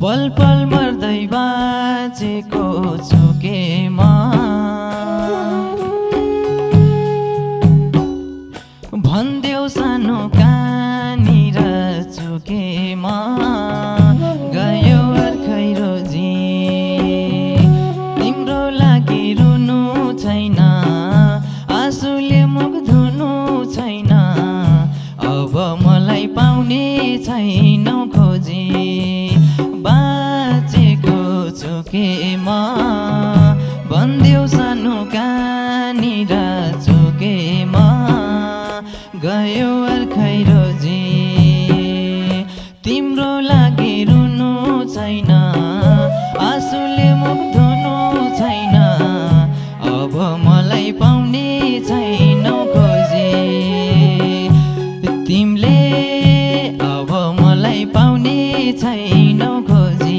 पल पल मर्दै बाँचेको छु के म भन्देऊ सानो कहाँनिर छु के म गयो अर्खै रोजी तिम्रो लागि रुनु छैन आँसुले मुख धुनु छैन अब मलाई पाउने छैनौ खोजी बाँचेको छु के म भन्देऊ सानो कहाँनिर छु के म गयो अर्खै रोजी तिम्रो लागि रुनु छैन आँसुले मुख धुनु छैन अब मलाई पाउने छैनौ खोजी तिमीले अब मलाई पाउने छैनौ खोजी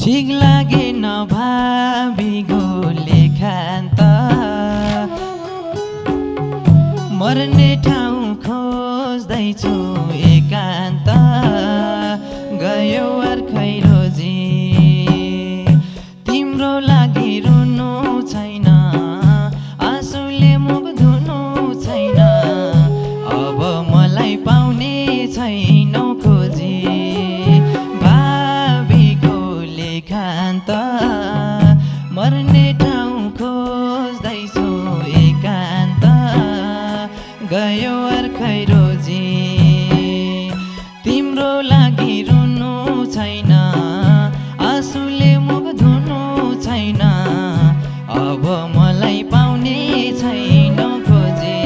ठीक लागे नभाबीको लेखान्त मर्ने ठाउँ खोज्दैछु एकान्त गयो अर्खै रोजी तिम्रो लागि रुनु छैन आँसुले मुख धुनु छैन अब मलाई पाउने छैनौ खोजी मर्ने ठाउँ खोज्दैछु एकान्त गयो अर्खै रोजी तिम्रो लागि रुनु छैन आँसुले मुख धुनु छैन अब मलाई पाउने छैनौ खोजी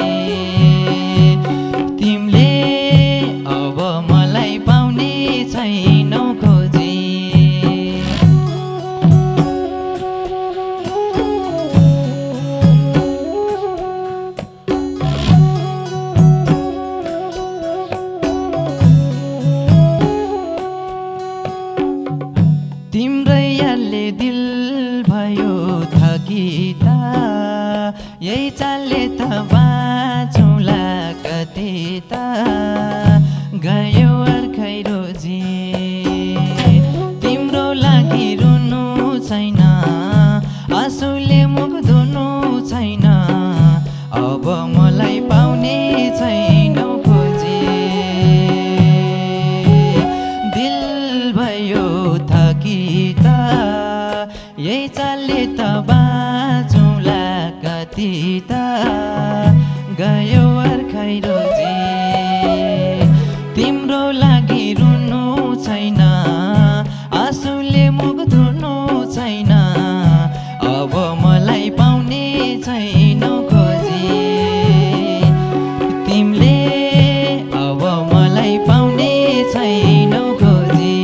तिमीले अब मलाई पाउने छैनौ खोजी तिम्रै यादले दिल भयो थकिता यही चालले त बाँचौँला कति त गयो अर्खै रोजी तिम्रो लागि रुनु छैन आँसुले मुख धुनु छैन अब मलाई पाउने छैनौ खोजी दिल भयो थकिता यही चालले त बाँचौँला कति त गयो अर्खै रोजी तिम्रो लागि रुनु छैन आँसुले मुख धुनु छैन अब मलाई पाउने छैनौ खोजी तिमीले अब मलाई पाउने छैनौ खोजी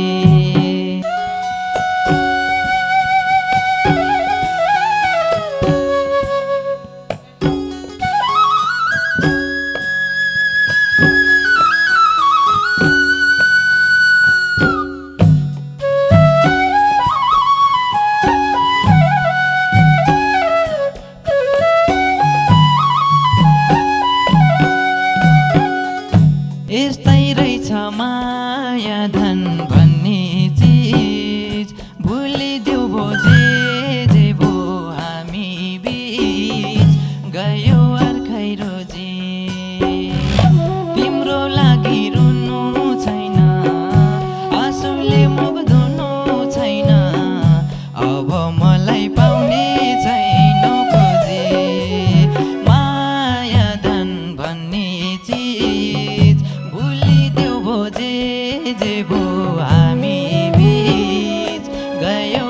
यस्तै रहेछ माया धन भन्ने चिज भुलिदेऊ भो जे भो हामी बीच गयो अर्खै रोजी तिम्रो लागि रुनु छैन आँसुले मुख धुनु छैन अब मलाई पाउने छैन खोजी माया धन भन्ने चिज भुलिदेऊ भो जे भो हामी बीच गयौ